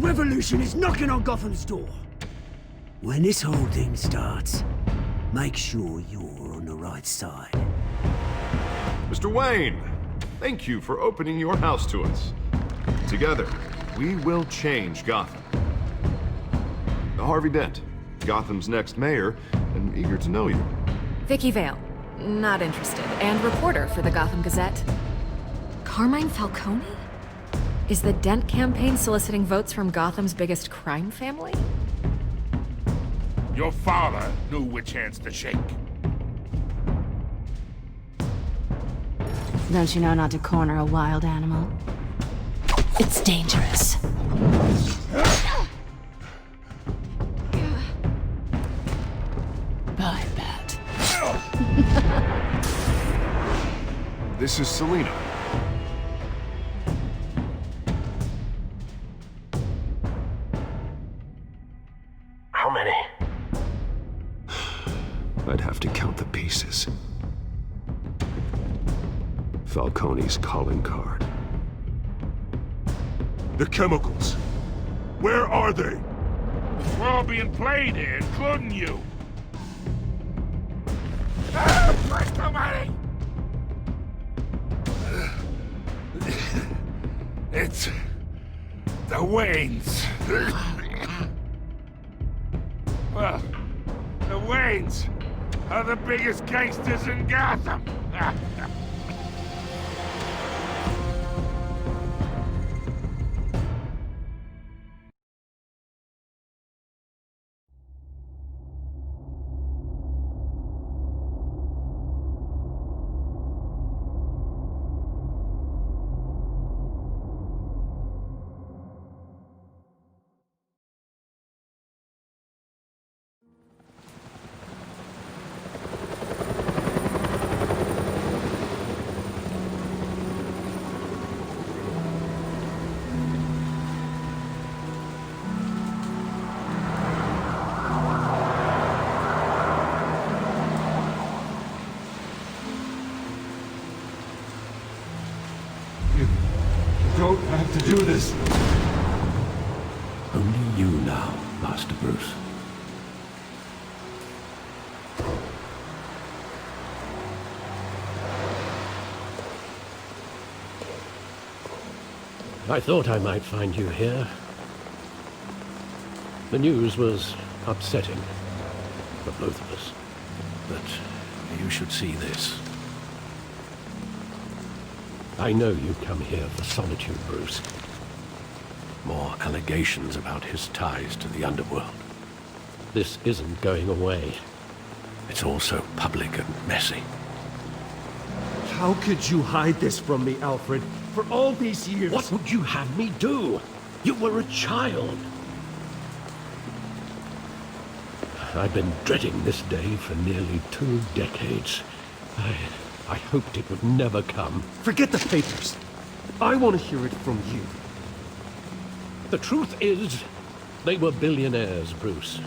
revolution is knocking on Gotham's door. When this whole thing starts, make sure you're on the right side. Mr. Wayne, thank you for opening your house to us. Together, we will change Gotham. Harvey Dent, Gotham's next mayor, and eager to know you. Vicky Vale, not interested, and reporter for the Gotham Gazette. Carmine Falcone? Is the Dent campaign soliciting votes from Gotham's biggest crime family? Your father knew which hands to shake. Don't you know not to corner a wild animal? It's dangerous. I bet. This is Selina. How many? I'd have to count the pieces. Falcone's calling card. The chemicals. Where are they? We're all being played here, including you. Christ almighty! It's the Waynes. Well, the Waynes are the biggest gangsters in Gotham. Don't have to do this. Only you now, Master Bruce. I thought I might find you here. The news was upsetting for both of us. But you should see this. I know you come here for solitude, Bruce. More allegations about his ties to the underworld. This isn't going away. It's all so public and messy. How could you hide this from me, Alfred? For all these years... What would you have me do? You were a child. I've been dreading this day for nearly 2 decades. I hoped it would never come. Forget the papers. I want to hear it from you. The truth is, they were billionaires, Bruce.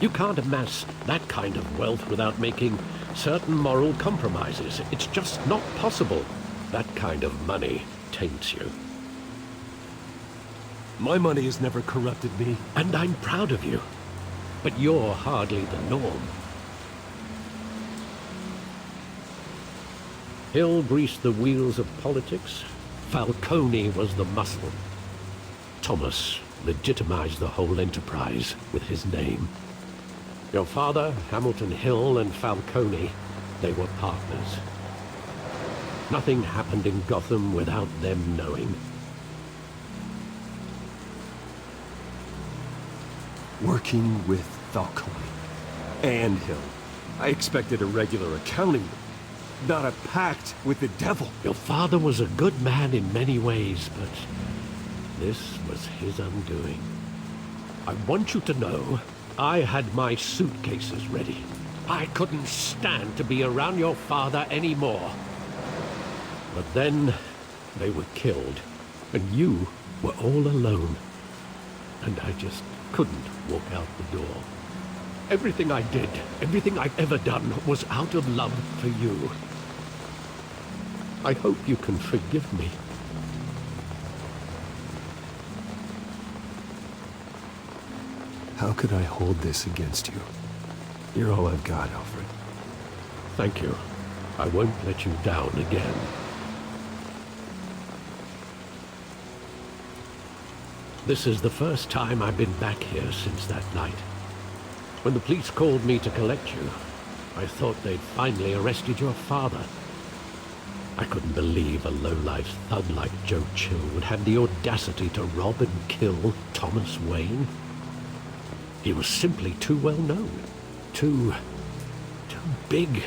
You can't amass that kind of wealth without making certain moral compromises. It's just not possible. That kind of money taints you. My money has never corrupted me. And I'm proud of you. But you're hardly the norm. Hill greased the wheels of politics. Falcone was the muscle. Thomas legitimized the whole enterprise with his name. Your father, Hamilton Hill, and Falcone, they were partners. Nothing happened in Gotham without them knowing. Working with Falcone and Hill. I expected a regular accounting, not a pact with the devil. Your father was a good man in many ways, but this was his undoing. I want you to know, I had my suitcases ready. I couldn't stand to be around your father anymore. But then, they were killed, and you were all alone. And I just couldn't walk out the door. Everything I did, everything I've ever done, was out of love for you. I hope you can forgive me. How could I hold this against you? You're all I've got, Alfred. Thank you. I won't let you down again. This is the first time I've been back here since that night. When the police called me to collect you, I thought they'd finally arrested your father. I couldn't believe a low-life thug like Joe Chill would have the audacity to rob and kill Thomas Wayne. He was simply too well known. Too big.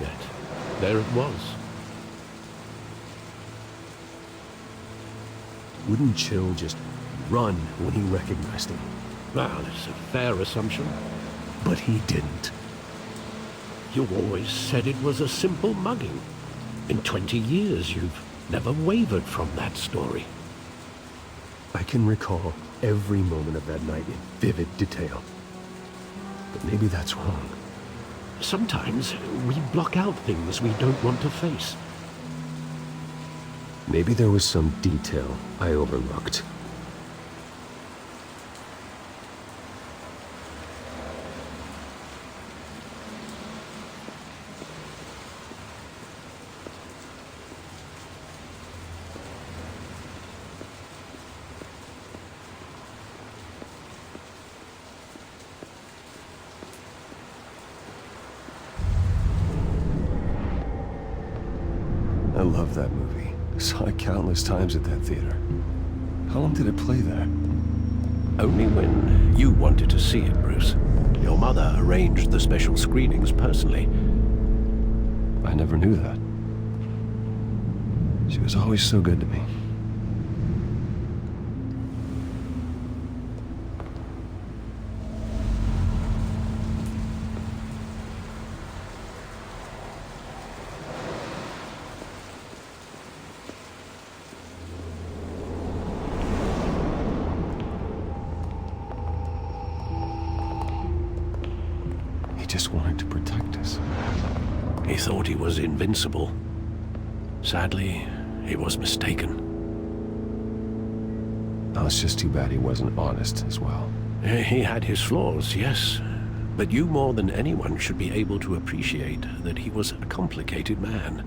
Yet, there it was. Wouldn't Chill just run when he recognized him? Well, it's a fair assumption. But he didn't. You always said it was a simple mugging. In 20 years, you've never wavered from that story. I can recall every moment of that night in vivid detail. But maybe that's wrong. Sometimes we block out things we don't want to face. Maybe there was some detail I overlooked. I love that movie. Saw it countless times at that theater. How long did it play there? Only when you wanted to see it, Bruce. Your mother arranged the special screenings personally. I never knew that. She was always so good to me. He just wanted to protect us. He thought he was invincible. Sadly, he was mistaken. Oh, it's just too bad he wasn't honest as well. He had his flaws, yes. But you more than anyone should be able to appreciate that he was a complicated man.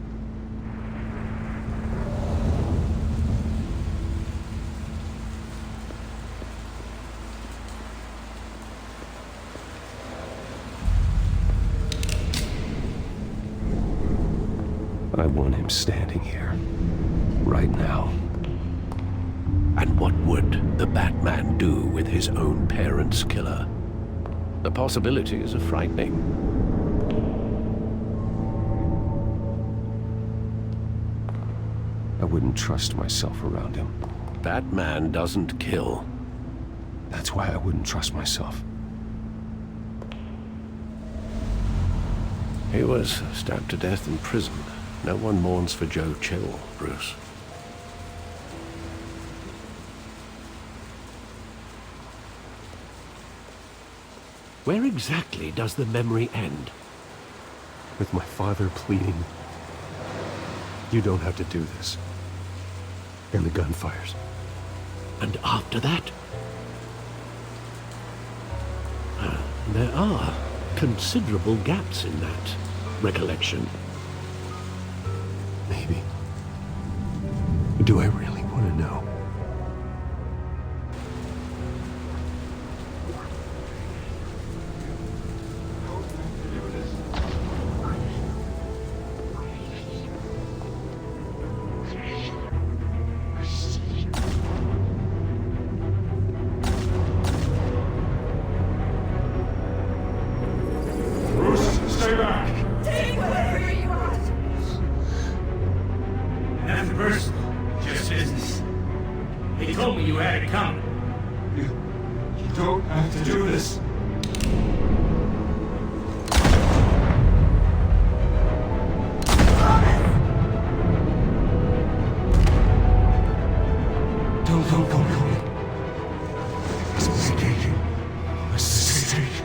I want him standing here, right now. And what would the Batman do with his own parents' killer? The possibilities are frightening. I wouldn't trust myself around him. Batman doesn't kill. That's why I wouldn't trust myself. He was stabbed to death in prison. No one mourns for Joe Chill, Bruce. Where exactly does the memory end? With my father pleading, "You don't have to do this." And the gun fires. And after that? There are considerable gaps in that recollection. Maybe. Do I really want to know? Bruce, stay back! Take whatever you want! Nothing personal, just business. He told me you had it coming. You don't have to do this. Don't. It's a mistake. A mistake.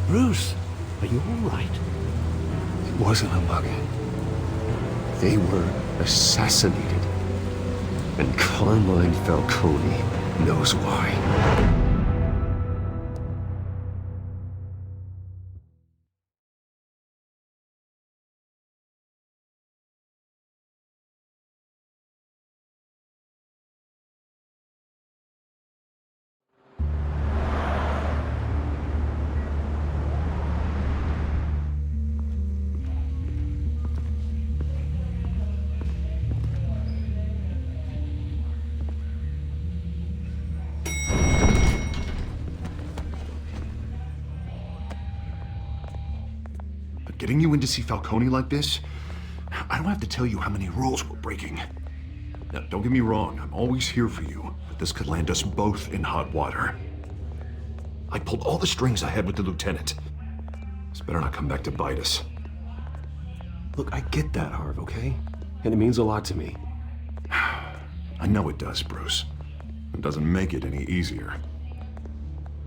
Bruce, are you all right? It wasn't a mugging. They were assassinated. And Carmine Falcone knows why. Getting you in to see Falcone like this? I don't have to tell you how many rules we're breaking. Now, don't get me wrong, I'm always here for you, but this could land us both in hot water. I pulled all the strings I had with the lieutenant. This better not come back to bite us. Look, I get that, Harv, okay? And it means a lot to me. I know it does, Bruce. It doesn't make it any easier.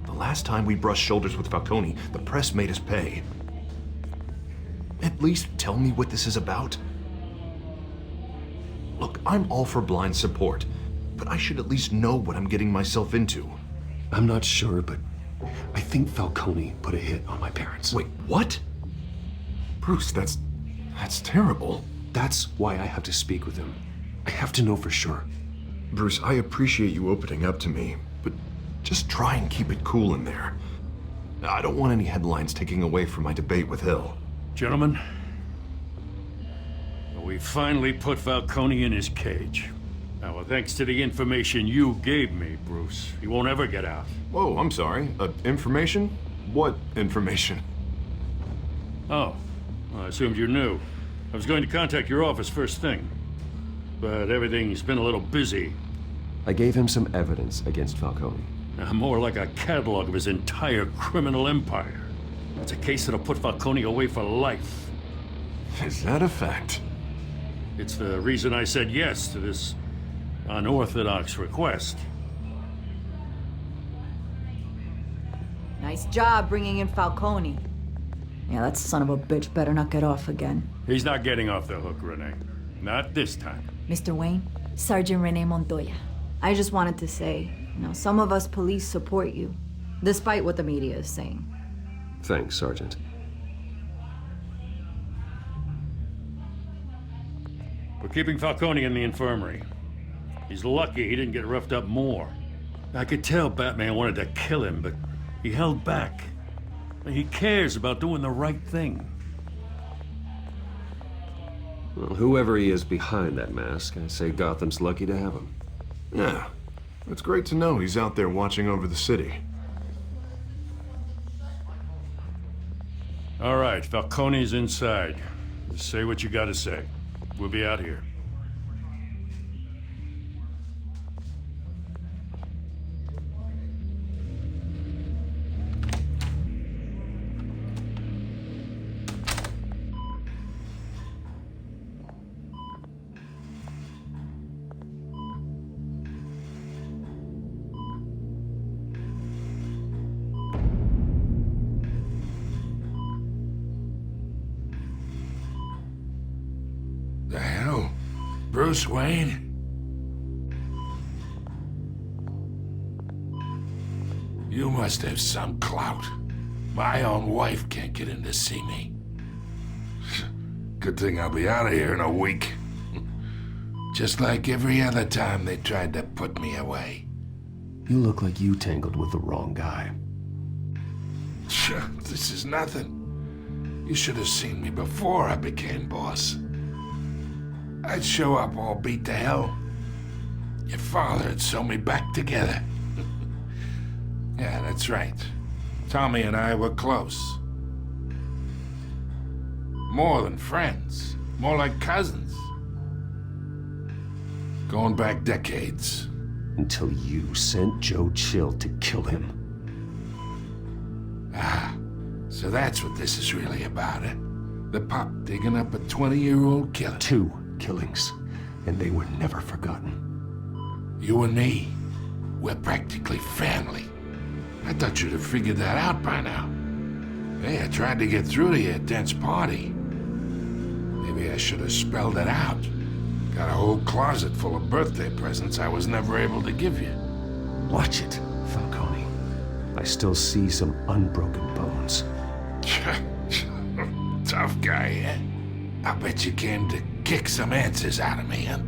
The last time we brushed shoulders with Falcone, the press made us pay. At least tell me what this is about. Look, I'm all for blind support, but I should at least know what I'm getting myself into. I'm not sure, but I think Falcone put a hit on my parents. Wait, what? Bruce, that's terrible. That's why I have to speak with him. I have to know for sure. Bruce, I appreciate you opening up to me, but just try and keep it cool in there. I don't want any headlines taking away from my debate with Hill. Gentlemen, we finally put Falcone in his cage. Now, thanks to the information you gave me, Bruce, he won't ever get out. Whoa, I'm sorry. Information? What information? Oh, well, I assumed you knew. I was going to contact your office first thing, but everything's been a little busy. I gave him some evidence against Falcone. More like a catalog of his entire criminal empire. It's a case that'll put Falcone away for life. Is that a fact? It's the reason I said yes to this unorthodox request. Nice job bringing in Falcone. Yeah, that son of a bitch better not get off again. He's not getting off the hook, Renee. Not this time. Mr. Wayne, Sergeant Renee Montoya. I just wanted to say, some of us police support you, despite what the media is saying. Thanks, Sergeant. We're keeping Falcone in the infirmary. He's lucky he didn't get roughed up more. I could tell Batman wanted to kill him, but he held back. He cares about doing the right thing. Well, whoever he is behind that mask, I say Gotham's lucky to have him. Yeah, it's great to know he's out there watching over the city. All right, Falcone's inside. Just say what you gotta say. We'll be out here. The hell? Bruce Wayne? You must have some clout. My own wife can't get in to see me. Good thing I'll be out of here in a week. Just like every other time they tried to put me away. You look like you tangled with the wrong guy. This is nothing. You should have seen me before I became boss. I'd show up all beat to hell. Your father'd sew me back together. Yeah, that's right. Tommy and I were close. More than friends. More like cousins. Going back decades. Until you sent Joe Chill to kill him. Ah, so that's what this is really about, eh? The pop digging up a 20-year-old killer. 2 killings, and they were never forgotten. You and me, we're practically family. I thought you'd have figured that out by now. Hey, I tried to get through to you at Dent's party. Maybe I should have spelled it out. Got a whole closet full of birthday presents I was never able to give you. Watch it, Falcone. I still see some unbroken bones. Tough guy, eh? I bet you came to kick some answers out of me, huh?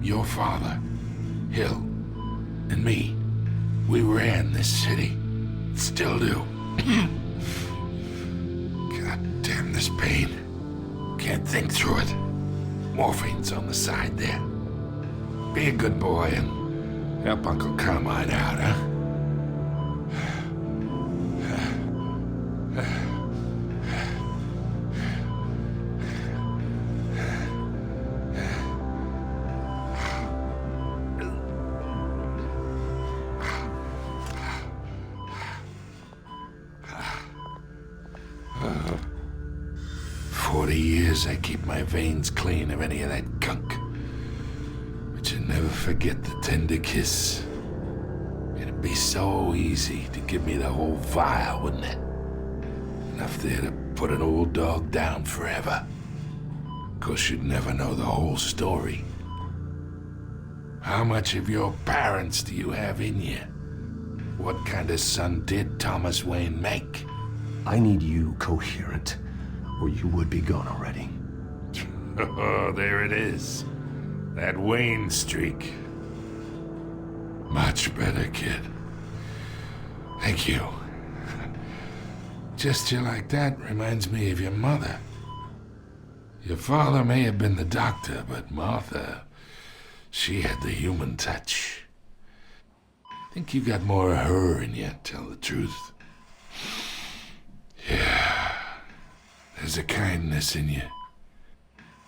Your father, Hill, and me, we ran this city. Still do. God damn this pain. Can't think through it. Morphine's on the side there. Be a good boy and help Uncle Carmine out, huh? I keep my veins clean of any of that gunk. But you never forget the tender kiss. It'd be so easy to give me the whole vial, wouldn't it? Enough there to put an old dog down forever. Of course, you'd never know the whole story. How much of your parents do you have in you? What kind of son did Thomas Wayne make? I need you coherent, or you would be gone already. Oh, there it is. That Wayne streak. Much better, kid. Thank you. Gesture like that reminds me of your mother. Your father may have been the doctor, but Martha, she had the human touch. I think you got more of her in you, tell the truth. Yeah. There's a kindness in you.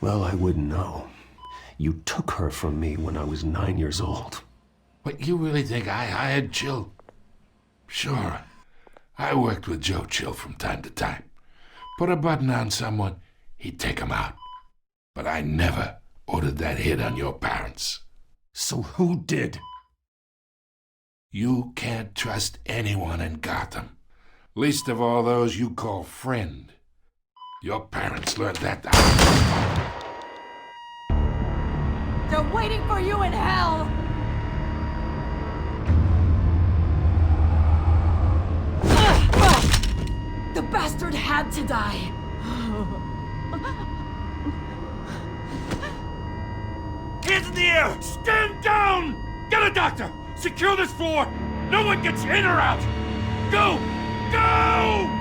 Well, I wouldn't know. You took her from me when I was 9 years old. What, you really think I hired Chill? Sure. I worked with Joe Chill from time to time. Put a button on someone, he'd take him out. But I never ordered that hit on your parents. So who did? You can't trust anyone in Gotham. Least of all those you call friend. Your parents learned that. They're waiting for you in hell! The bastard had to die! Hands in the air! Stand down! Get a doctor! Secure this floor! No one gets in or out! Go! Go!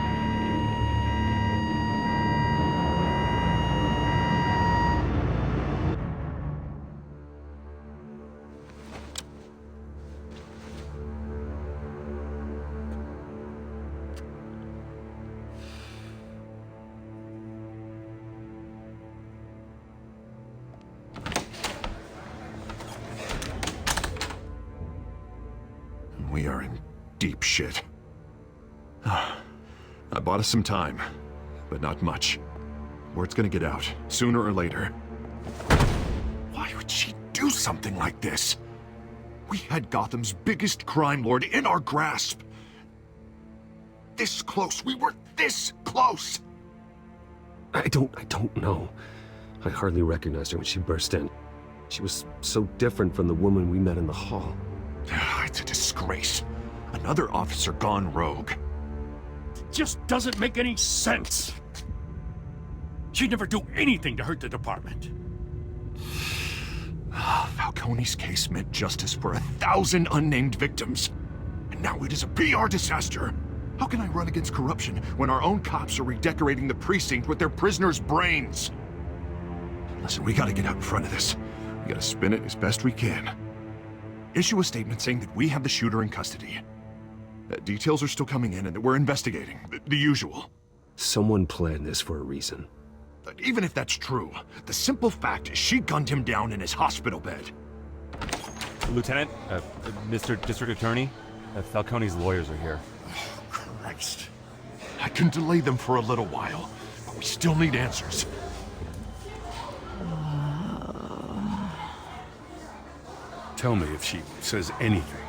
We are in deep shit. I bought us some time, but not much. Word's gonna get out, sooner or later. Why would she do something like this? We had Gotham's biggest crime lord in our grasp. This close, we were this close! I don't know. I hardly recognized her when she burst in. She was so different from the woman we met in the hall. It's a disgrace. Another officer gone rogue. It just doesn't make any sense. She'd never do anything to hurt the department. Falcone's case meant justice for 1,000 unnamed victims. And now it is a PR disaster. How can I run against corruption when our own cops are redecorating the precinct with their prisoners' brains? Listen, we gotta get out in front of this. We gotta spin it as best we can. Issue a statement saying that we have the shooter in custody. Details are still coming in and that we're investigating. The usual. Someone planned this for a reason. Even if that's true, the simple fact is she gunned him down in his hospital bed. Lieutenant, Mr. District Attorney, Falcone's lawyers are here. Oh, Christ. I can delay them for a little while, but we still need answers. Tell me if she says anything.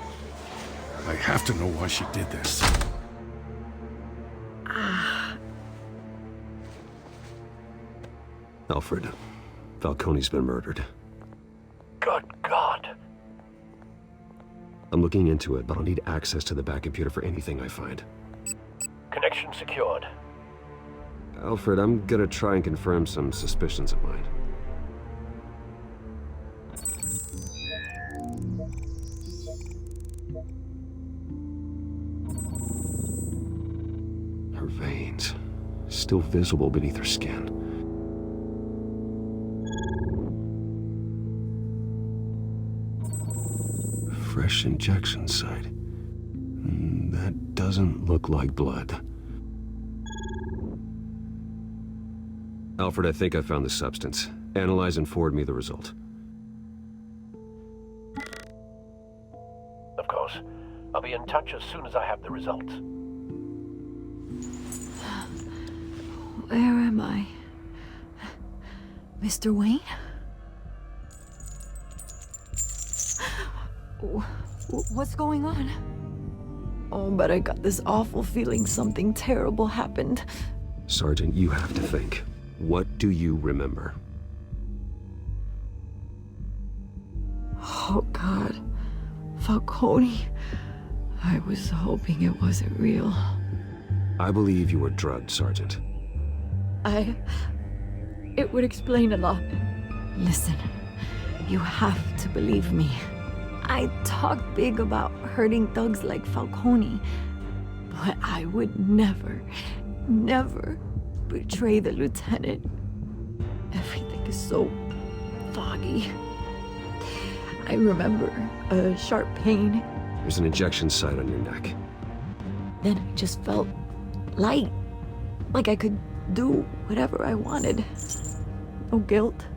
I have to know why she did this. Alfred, Falcone's been murdered. Good God. I'm looking into it, but I'll need access to the back computer for anything I find. Connection secured. Alfred, I'm gonna try and confirm some suspicions of mine. Her veins, still visible beneath her skin. Fresh injection site. That doesn't look like blood. Alfred, I think I found the substance. Analyze and forward me the result. Of course. I'll be in touch as soon as I have the results. Where am I? Mr. Wayne? What's going on? Oh, but I got this awful feeling something terrible happened. Sergeant, you have to think. What do you remember? Oh, God. Falcone. I was hoping it wasn't real. I believe you were drugged, Sergeant. It would explain a lot. Listen, you have to believe me. I talk big about hurting thugs like Falcone, but I would never betray the lieutenant. Everything is so foggy. I remember a sharp pain. There's an injection site on your neck. Then I just felt light, like I could do whatever I wanted. No guilt,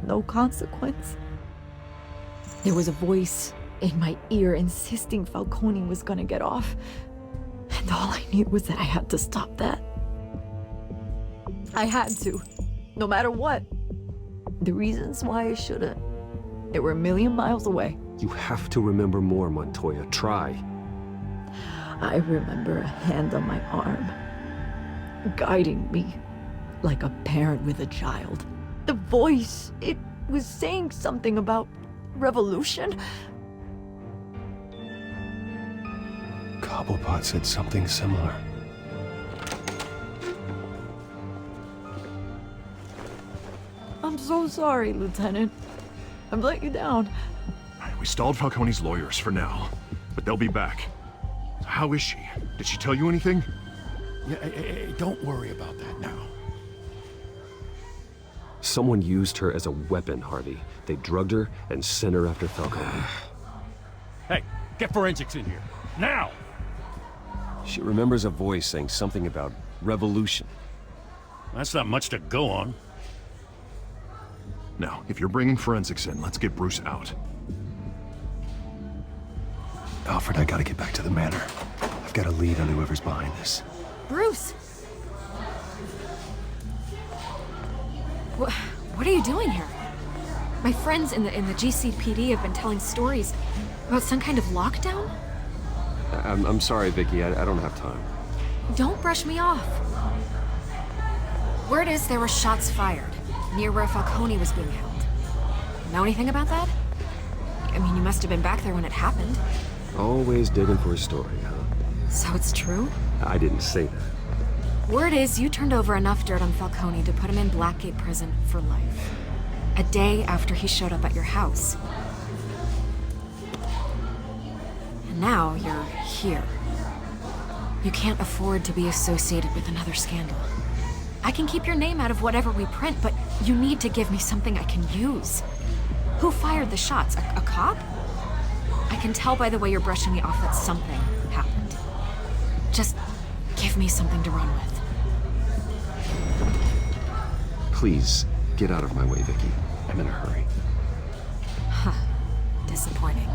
no consequence. There was a voice in my ear insisting Falcone was gonna get off. And all I knew was that I had to stop that. I had to, no matter what. The reasons why I shouldn't, they were a million miles away. You have to remember more, Montoya. Try. I remember a hand on my arm, guiding me like a parent with a child. The voice, it was saying something about revolution. Cobblepot said something similar. I'm so sorry, Lieutenant. I've let you down. We stalled Falcone's lawyers for now, but they'll be back. How is she? Did she tell you anything? Yeah, hey, don't worry about that now. Someone used her as a weapon, Harvey. They drugged her and sent her after Falcone. Hey, get forensics in here. Now! She remembers a voice saying something about revolution. That's not much to go on. Now, if you're bringing forensics in, let's get Bruce out. Alfred, I gotta get back to the manor. I've got a lead on whoever's behind this. Bruce! What are you doing here? My friends in the GCPD have been telling stories about some kind of lockdown? I'm sorry, Vicky. I don't have time. Don't brush me off. Word is there were shots fired near where Falcone was being held. Know anything about that? I mean, you must have been back there when it happened. Always digging for a story, huh? So it's true? I didn't say that. Word is you turned over enough dirt on Falcone to put him in Blackgate Prison for life. A day after he showed up at your house. And now you're here. You can't afford to be associated with another scandal. I can keep your name out of whatever we print, but you need to give me something I can use. Who fired the shots? A cop? I can tell by the way you're brushing me off that something happened. Just give me something to run with. Please, get out of my way, Vicky. I'm in a hurry. Huh. Disappointing.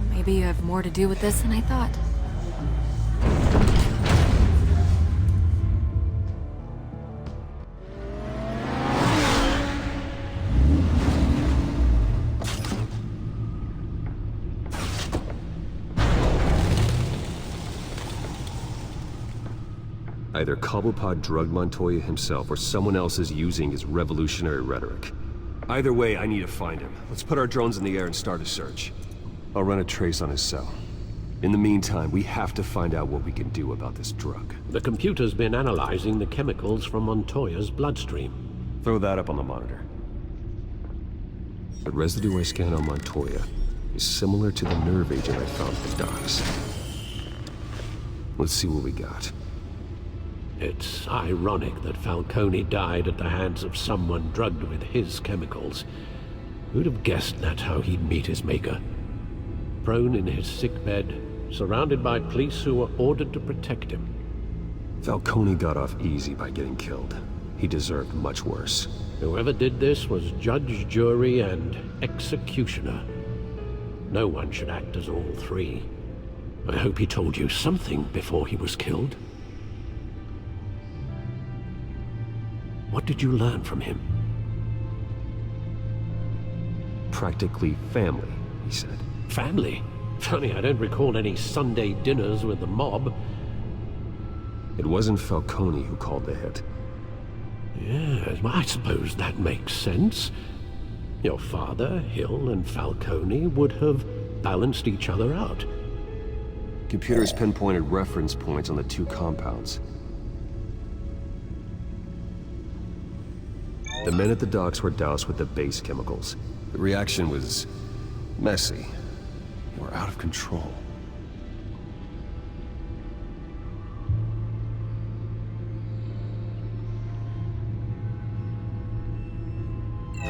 Maybe you have more to do with this than I thought. Either Cobblepot drugged Montoya himself, or someone else is using his revolutionary rhetoric. Either way, I need to find him. Let's put our drones in the air and start a search. I'll run a trace on his cell. In the meantime, we have to find out what we can do about this drug. The computer's been analyzing the chemicals from Montoya's bloodstream. Throw that up on the monitor. The residue I scanned on Montoya is similar to the nerve agent I found at the docks. Let's see what we got. It's ironic that Falcone died at the hands of someone drugged with his chemicals. Who'd have guessed that's how he'd meet his maker? Prone in his sickbed, surrounded by police who were ordered to protect him. Falcone got off easy by getting killed. He deserved much worse. Whoever did this was judge, jury, and executioner. No one should act as all three. I hope he told you something before he was killed. What did you learn from him? Practically family, he said. Family? Funny, I don't recall any Sunday dinners with the mob. It wasn't Falcone who called the hit. Yes, well, I suppose that makes sense. Your father, Hill, and Falcone would have balanced each other out. Computers pinpointed reference points on the two compounds. The men at the docks were doused with the base chemicals. The reaction was messy. They were out of control.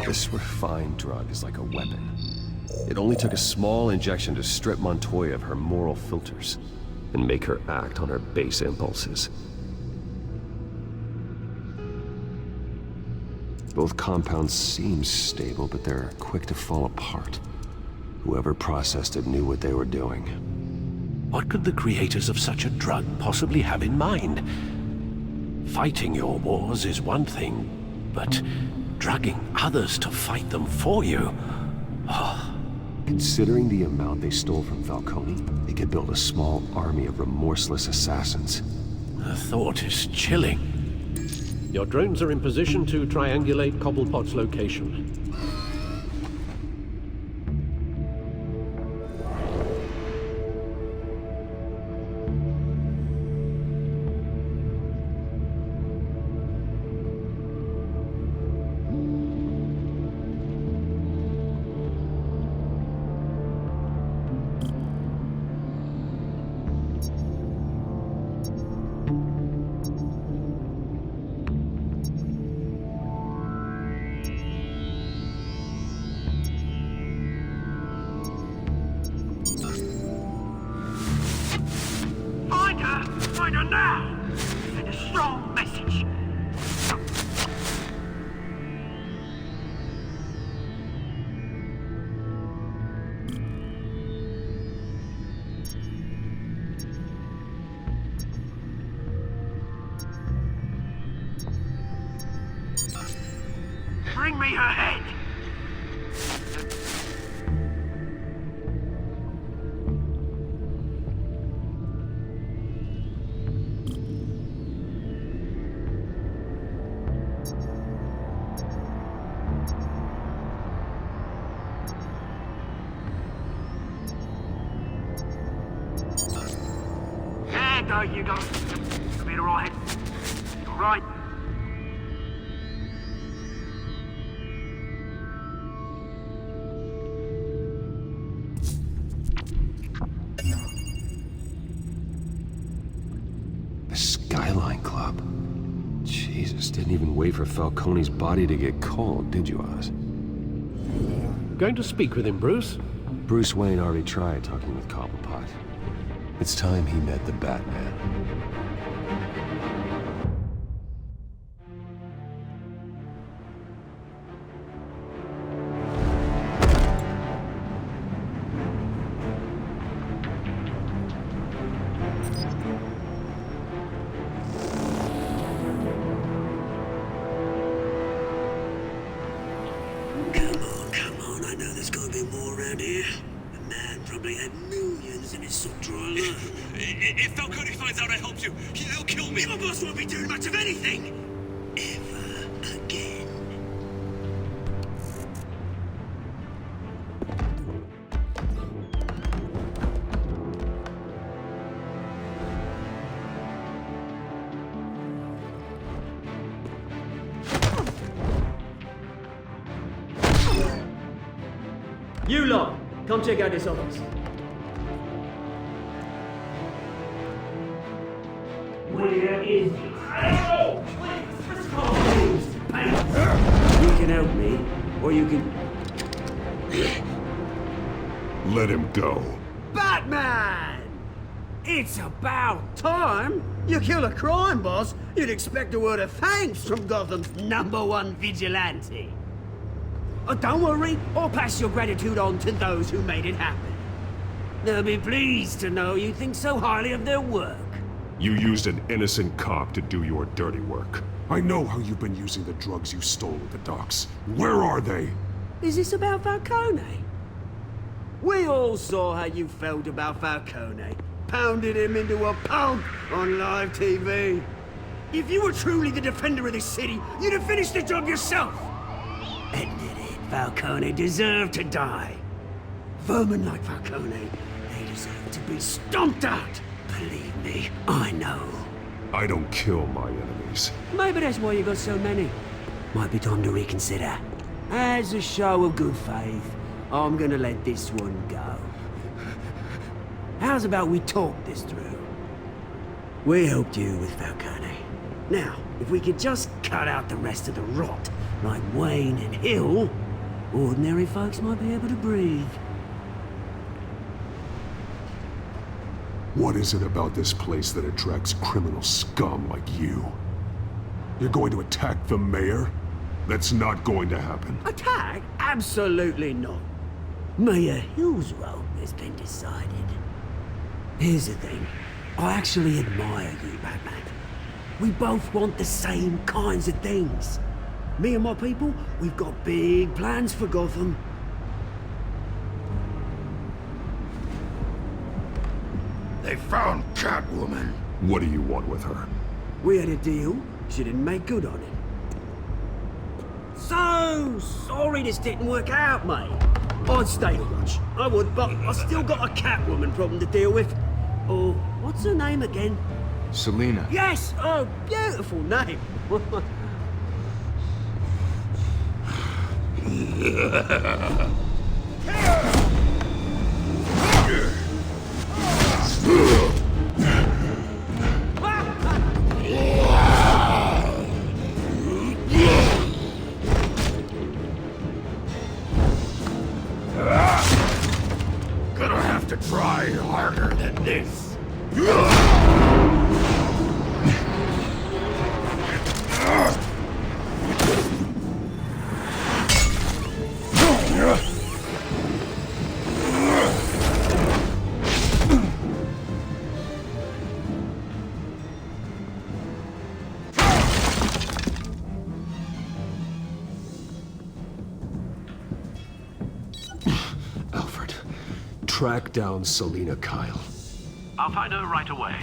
This refined drug is like a weapon. It only took a small injection to strip Montoya of her moral filters and make her act on her base impulses. Both compounds seem stable, but they're quick to fall apart. Whoever processed it knew what they were doing. What could the creators of such a drug possibly have in mind? Fighting your wars is one thing, but drugging others to fight them for you? Oh. Considering the amount they stole from Falcone, they could build a small army of remorseless assassins. The thought is chilling. Your drones are in position to triangulate Cobblepot's location. Find her now! Send a strong message. Bring me her head! There you go. You'll be alright. You're right. The Skyline Club. Jesus, didn't even wait for Falcone's body to get cold, did you, Oz? Going to speak with him, Bruce? Bruce Wayne already tried talking with Cobblepot. It's time he met the Batman. Come on, I know there's gonna be more around here. The man probably had millions in his sock drawer alone. If Falcone finds out I helped you, he'll kill me. Your boss won't be doing much of anything. Ever again. You lot, come check out this office. Where is he? You can help me, or you can... Let him go. Batman! It's about time! You kill a crime boss, you'd expect a word of thanks from Gotham's #1 vigilante. Oh, don't worry, I'll pass your gratitude on to those who made it happen. They'll be pleased to know you think so highly of their work. You used an innocent cop to do your dirty work. I know how you've been using the drugs you stole at the docks. Where are they? Is this about Falcone? We all saw how you felt about Falcone. Pounded him into a pulp on live TV. If you were truly the defender of this city, you'd have finished the job yourself. Ended it. Falcone deserved to die. Vermin like Falcone, they deserve to be stomped out. Believe me, I know. I don't kill my enemies. Maybe that's why you got so many. Might be time to reconsider. As a show of good faith, I'm gonna let this one go. How's about we talk this through? We helped you with Falcone. Now, if we could just cut out the rest of the rot, like Wayne and Hill, ordinary folks might be able to breathe. What is it about this place that attracts criminal scum like you? You're going to attack the mayor? That's not going to happen. Attack? Absolutely not. Mayor Hill's role has been decided. Here's the thing. I actually admire you, Batman. We both want the same kinds of things. Me and my people, we've got big plans for Gotham. They found Catwoman. What do you want with her? We had a deal. She didn't make good on it. So sorry this didn't work out, mate. I'd stay to watch. I would, but I still got a Catwoman problem to deal with. Oh, what's her name again? Selina. Yes! Oh, beautiful name. Gonna have to try harder than this. Alfred, track down Selina Kyle. I'll find her right away.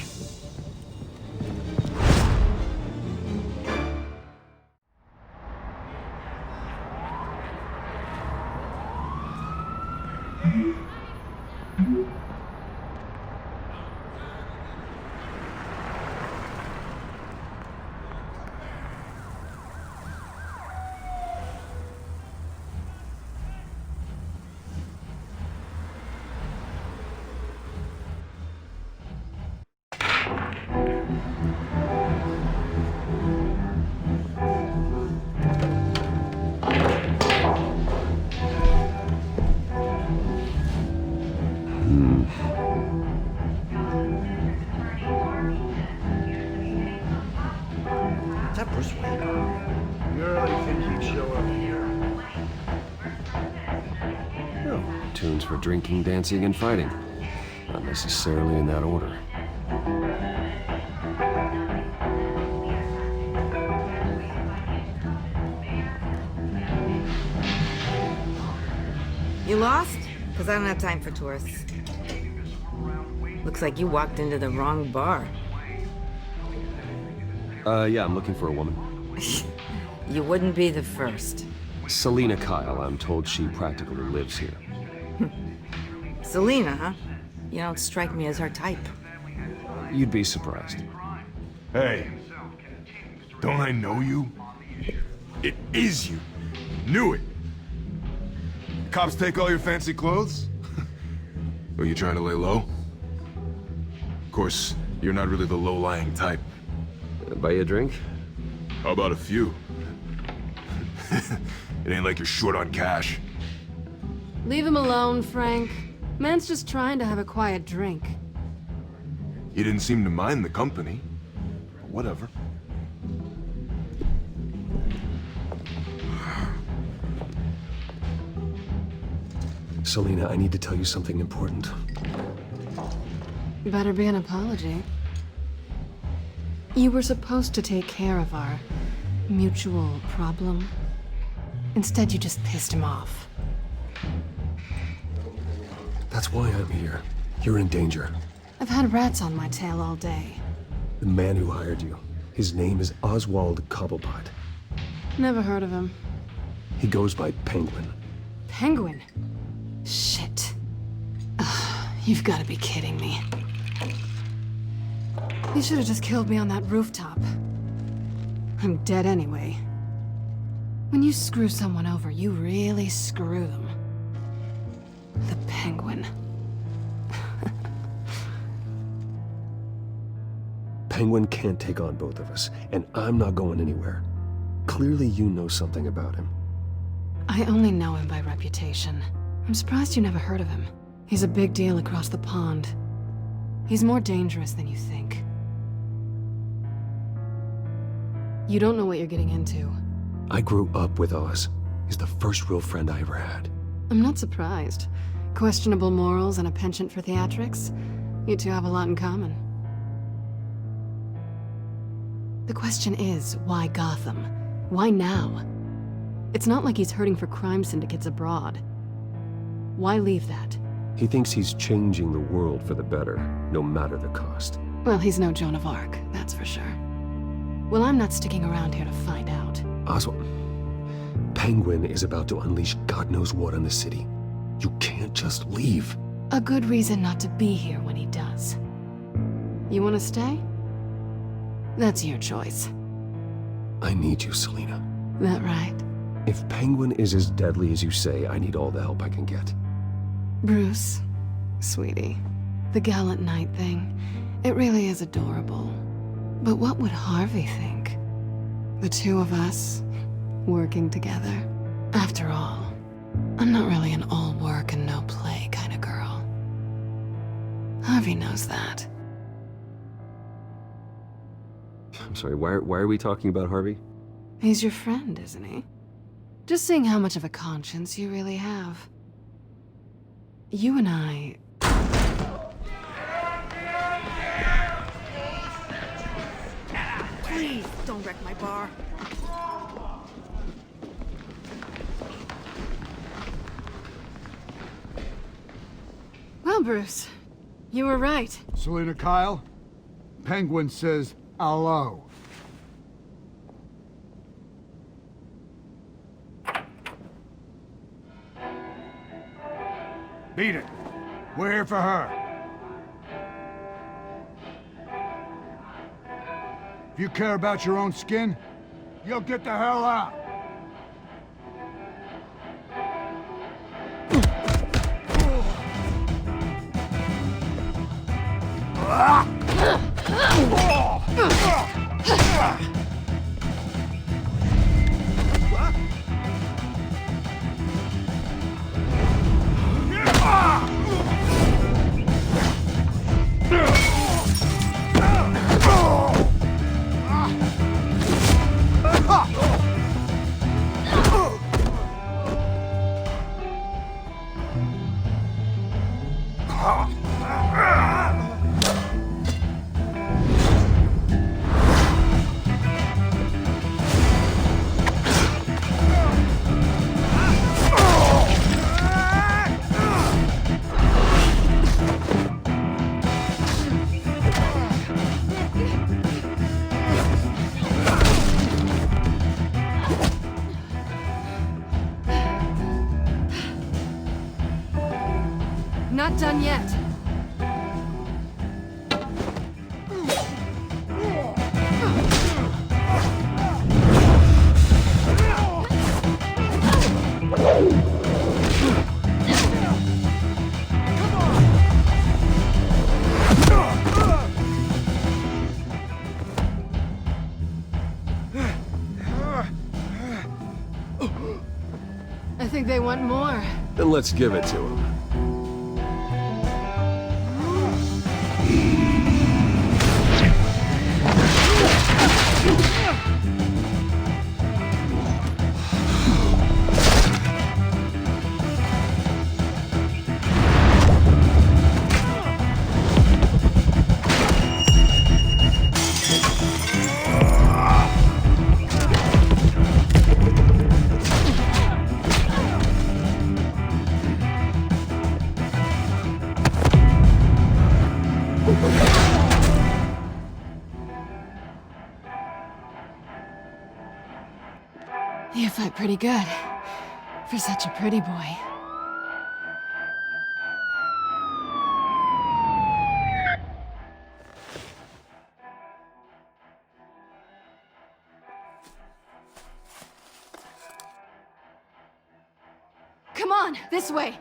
Tunes for drinking, dancing, and fighting. Not necessarily in that order. You lost? Because I don't have time for tourists. Looks like you walked into the wrong bar. Yeah, I'm looking for a woman. You wouldn't be the first. Selina Kyle, I'm told she practically lives here. Selina, huh? You don't strike me as her type. You'd be surprised. Hey, don't I know you? It is you. Knew it. Cops take all your fancy clothes? Are you trying to lay low? Of course, you're not really the low-lying type. Buy you a drink? How about a few? It ain't like you're short on cash. Leave him alone, Frank. Man's just trying to have a quiet drink. You didn't seem to mind the company. Whatever. Selina, I need to tell you something important. Better be an apology. You were supposed to take care of our mutual problem. Instead, you just pissed him off. That's why I'm here. You're in danger. I've had rats on my tail all day. The man who hired you, his name is Oswald Cobblepot. Never heard of him. He goes by Penguin. Penguin? Shit. Ugh, you've got to be kidding me. You should have just killed me on that rooftop. I'm dead anyway. When you screw someone over, you really screw them. The Penguin. Penguin can't take on both of us, and I'm not going anywhere. Clearly you know something about him. I only know him by reputation. I'm surprised you never heard of him. He's a big deal across the pond. He's more dangerous than you think. You don't know what you're getting into. I grew up with Oz. He's the first real friend I ever had. I'm not surprised. Questionable morals and a penchant for theatrics. You two have a lot in common. The question is, why Gotham? Why now? It's not like he's hurting for crime syndicates abroad. Why leave that? He thinks he's changing the world for the better, no matter the cost. Well, he's no Joan of Arc, that's for sure. Well, I'm not sticking around here to find out. Oswald, Penguin is about to unleash God knows what on the city. You can't just leave. A good reason not to be here when he does. You want to stay? That's your choice. I need you, Selina. That right? If Penguin is as deadly as you say, I need all the help I can get. Bruce, sweetie, the gallant knight thing, it really is adorable. But what would Harvey think? The two of us, working together. After all, I'm not really an all work and no play kind of girl. Harvey knows that. I'm sorry, why are we talking about Harvey? He's your friend, isn't he? Just seeing how much of a conscience you really have. You and I... Please, don't wreck my bar. Well, Bruce, you were right. Selina Kyle, Penguin says hello. Beat it. We're here for her. If you care about your own skin, you'll get the hell out. done yet. I think they want more. Then let's give it to them. You fight pretty good. For such a pretty boy. Come on, this way!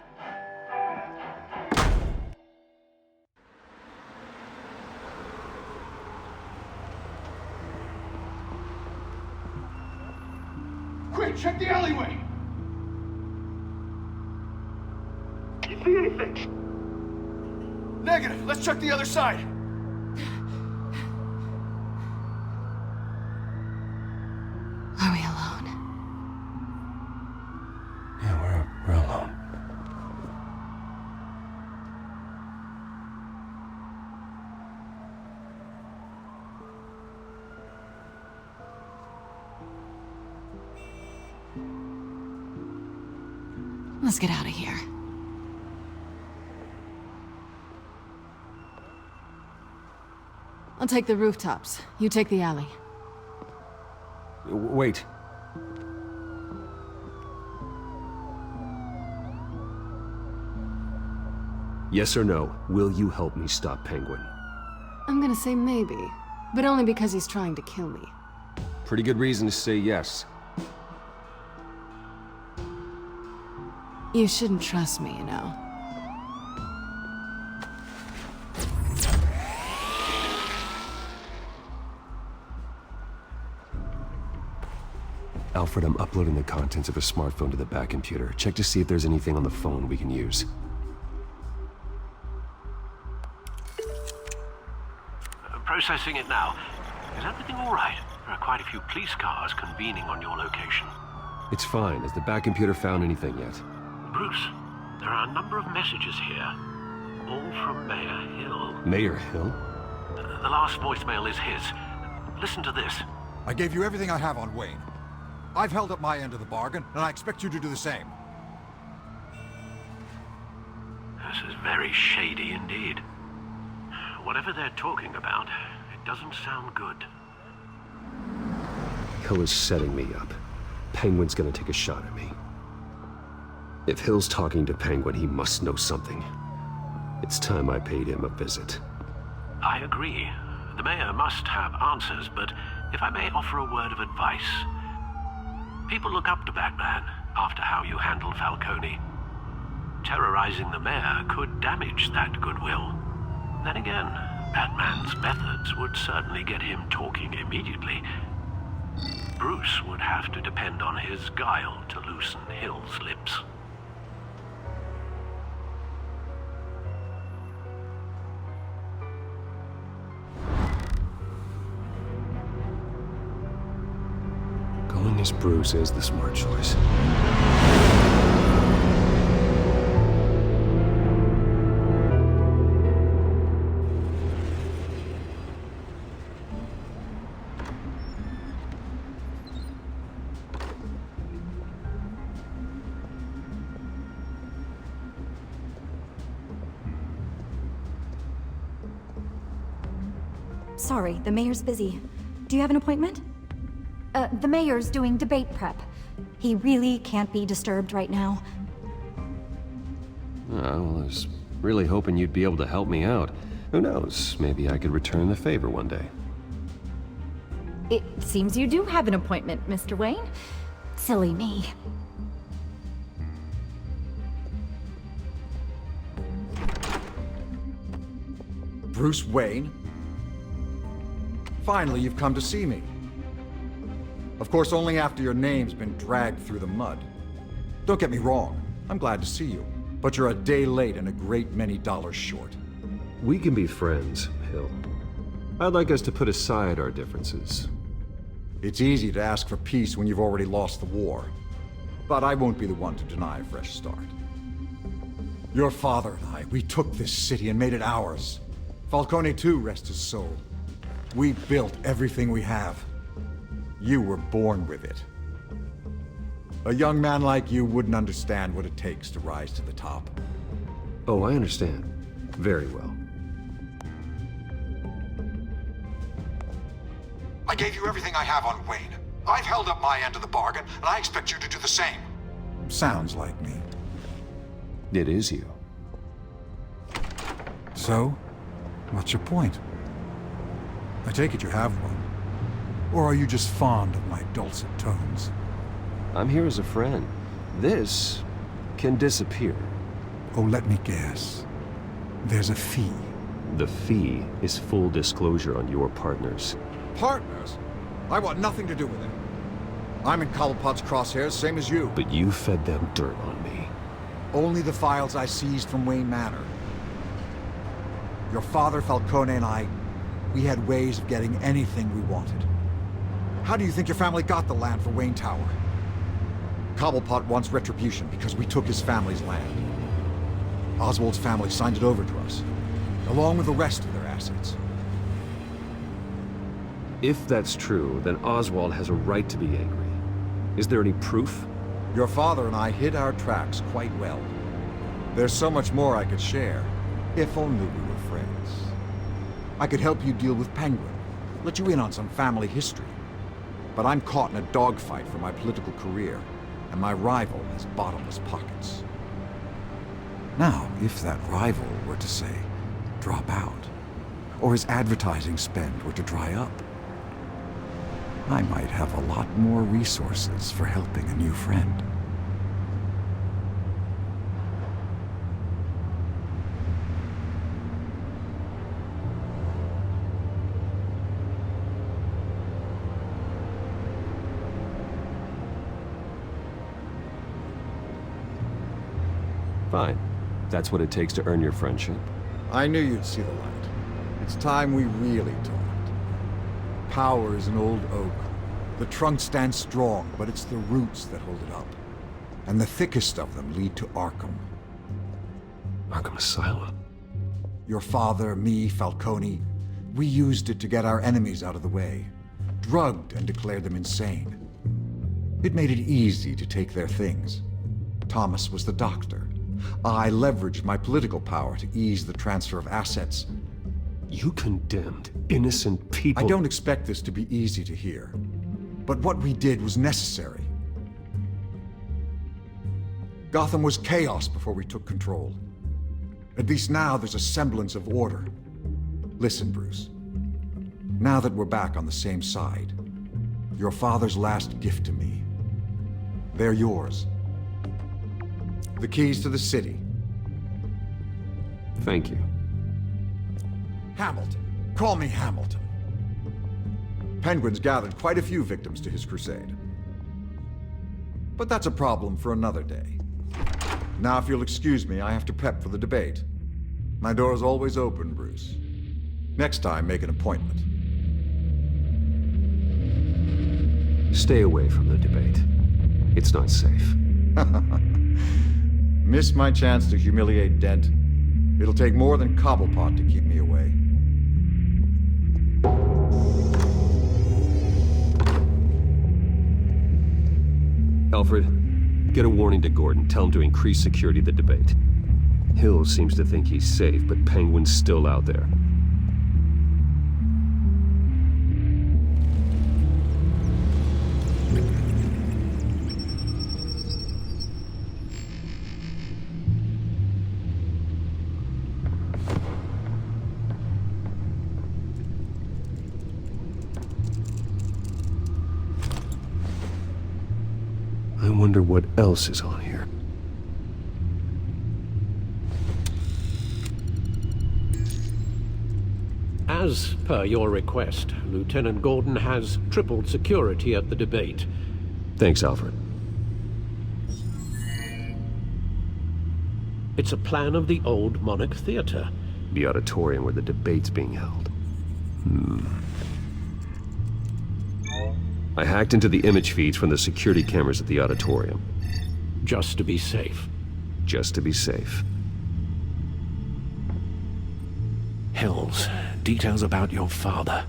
Quick, check the alleyway! You see anything? Negative. Let's check the other side. Are we alone? Yeah, we're alone. Let's get out of here. I'll take the rooftops. You take the alley. Wait. Yes or no, will you help me stop Penguin? I'm gonna say maybe, but only because he's trying to kill me. Pretty good reason to say yes. You shouldn't trust me, you know. Alfred, I'm uploading the contents of a smartphone to the back computer. Check to see if there's anything on the phone we can use. Processing it now. Is everything all right? There are quite a few police cars convening on your location. It's fine. Has the back computer found anything yet? Bruce, there are a number of messages here. All from Mayor Hill. Mayor Hill? The last voicemail is his. Listen to this. I gave you everything I have on Wayne. I've held up my end of the bargain, and I expect you to do the same. This is very shady indeed. Whatever they're talking about, it doesn't sound good. Hill is setting me up. Penguin's gonna take a shot at me. If Hill's talking to Penguin, he must know something. It's time I paid him a visit. I agree. The mayor must have answers, but if I may offer a word of advice. People look up to Batman after how you handled Falcone. Terrorizing the mayor could damage that goodwill. Then again, Batman's methods would certainly get him talking immediately. Bruce would have to depend on his guile to loosen Hill's lips. Going as Bruce is the smart choice. Sorry, the mayor's busy. Do you have an appointment? The mayor's doing debate prep. He really can't be disturbed right now. Well, there's Really hoping you'd be able to help me out. Who knows, maybe I could return the favor one day. It seems you do have an appointment, Mr. Wayne. Silly me. Bruce Wayne? Finally, you've come to see me. Of course, only after your name's been dragged through the mud. Don't get me wrong, I'm glad to see you. But you're a day late and a great many dollars short. We can be friends, Hill. I'd like us to put aside our differences. It's easy to ask for peace when you've already lost the war. But I won't be the one to deny a fresh start. Your father and I, we took this city and made it ours. Falcone too, rest his soul. We built everything we have. You were born with it. A young man like you wouldn't understand what it takes to rise to the top. Oh, I understand. Very well. I gave you everything I have on Wayne. I've held up my end of the bargain, and I expect you to do the same. Sounds like me. It is you. So, what's your point? I take it you have one. Or are you just fond of my dulcet tones? I'm here as a friend. This can disappear. Oh, let me guess. There's a fee. The fee is full disclosure on your partners. Partners? I want nothing to do with it. I'm in Cobblepot's crosshairs, same as you. But you fed them dirt on me. Only the files I seized from Wayne Manor. Your father, Falcone, and I, we had ways of getting anything we wanted. How do you think your family got the land for Wayne Tower? Cobblepot wants retribution because we took his family's land. Oswald's family signed it over to us, along with the rest of their assets. If that's true, then Oswald has a right to be angry. Is there any proof? Your father and I hid our tracks quite well. There's so much more I could share, if only we were friends. I could help you deal with Penguin, let you in on some family history. But I'm caught in a dogfight for my political career, and my rival has bottomless pockets. Now, if that rival were to say, drop out, or his advertising spend were to dry up, I might have a lot more resources for helping a new friend. Fine. That's what it takes to earn your friendship. I knew you'd see the light. It's time we really talked. Power is an old oak. The trunk stands strong, but it's the roots that hold it up. And the thickest of them lead to Arkham. Arkham Asylum? Your father, me, Falcone, we used it to get our enemies out of the way. Drugged and declared them insane. It made it easy to take their things. Thomas was the doctor. I leveraged my political power to ease the transfer of assets. You condemned innocent people. I don't expect this to be easy to hear. But what we did was necessary. Gotham was chaos before we took control. At least now there's a semblance of order. Listen, Bruce. Now that we're back on the same side, your father's last gift to me, they're yours. The keys to the city. Thank you. Hamilton. Call me Hamilton. Penguin's gathered quite a few victims to his crusade. But that's a problem for another day. Now, if you'll excuse me, I have to prep for the debate. My door is always open, Bruce. Next time, make an appointment. Stay away from the debate. It's not safe. Missed my chance to humiliate Dent. It'll take more than Cobblepot to keep me away. Alfred, get a warning to Gordon. Tell him to increase security at the debate. Hill seems to think he's safe, but Penguin's still out there. wonder what else is on here. As per your request, Lieutenant Gordon has tripled security at the debate. Thanks, Alfred. It's a plan of the old Monarch Theater. The auditorium where the debate's being held. I hacked into the image feeds from the security cameras at the auditorium. Just to be safe. Just to be safe. Hills, details about your father.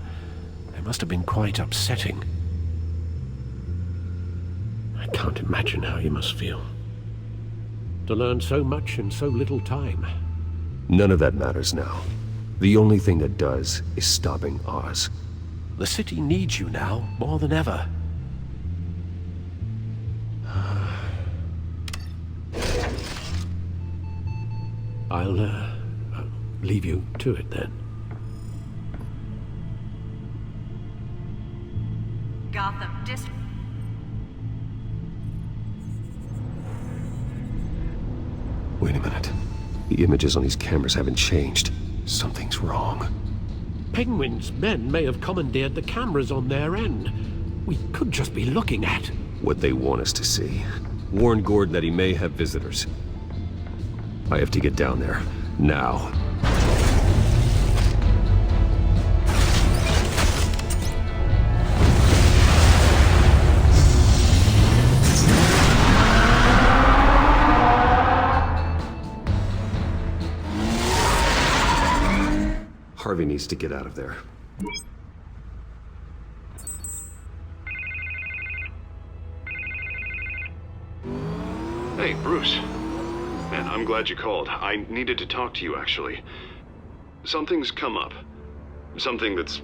They must have been quite upsetting. I can't imagine how you must feel. To learn so much in so little time. None of that matters now. The only thing that does is stopping Oz. The city needs you now, more than ever. I'll leave you to it then. Gotham District. Wait a minute. The images on these cameras haven't changed. Something's wrong. Penguin's men may have commandeered the cameras on their end. We could just be looking at what they want us to see. Warn Gordon that he may have visitors. I have to get down there. Now. Harvey needs to get out of there. Hey, Bruce. Man, I'm glad you called. I needed to talk to you, actually. Something's come up. Something that's...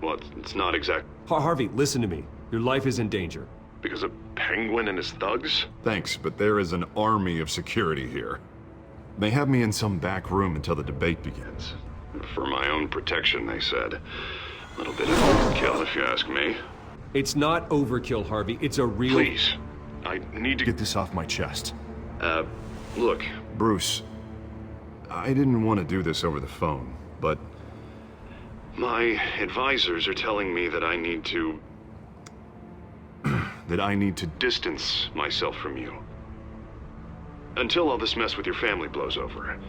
well, it's not exact... Harvey, listen to me. Your life is in danger. Because of Penguin and his thugs? Thanks, but there is an army of security here. They have me in some back room until the debate begins. For my own protection, they said. A little bit of overkill, if you ask me. It's not overkill, Harvey. It's a real... Please. I need to get this off my chest. Look, Bruce. I didn't want to do this over the phone, but... my advisors are telling me that I need to... that I need to distance myself from you. Until all this mess with your family blows over.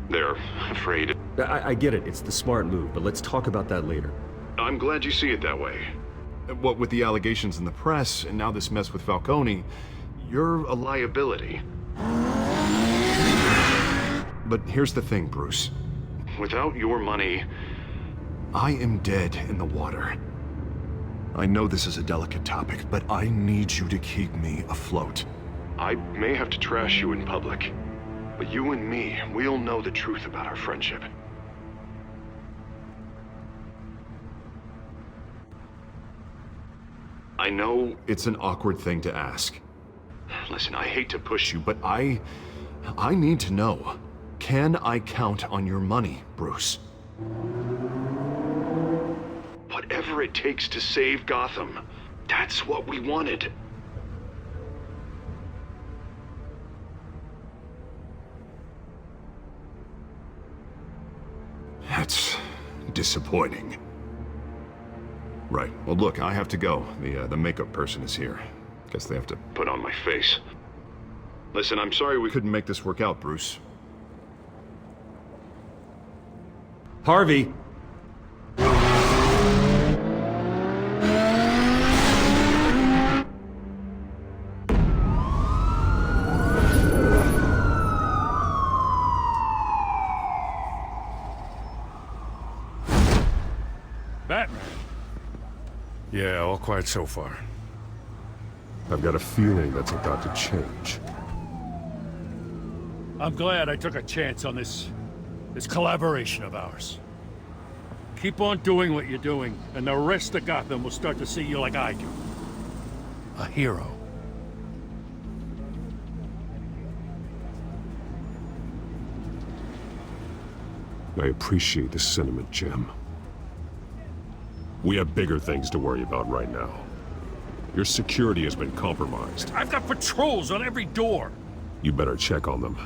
They're afraid... I get it. It's the smart move, but let's talk about that later. I'm glad you see it that way. What with the allegations in the press, and now this mess with Falcone, you're a liability. But here's the thing, Bruce. Without your money, I am dead in the water. I know this is a delicate topic, but I need you to keep me afloat. I may have to trash you in public, but you and me, we'll know the truth about our friendship. I know it's an awkward thing to ask. Listen, I hate to push you, but I need to know. Can I count on your money, Bruce? Whatever it takes to save Gotham, that's what we wanted. That's disappointing. Right. Well, look, I have to go. The makeup person is here. Guess they have to put on my face. Listen, I'm sorry we couldn't make this work out, Bruce. Harvey! Batman. Yeah, all quiet so far. I've got a feeling that's about to change. I'm glad I took a chance on this collaboration of ours. Keep on doing what you're doing, and the rest of Gotham will start to see you like I do. A hero. I appreciate the sentiment, Jim. We have bigger things to worry about right now. Your security has been compromised. I've got patrols on every door. You better check on them.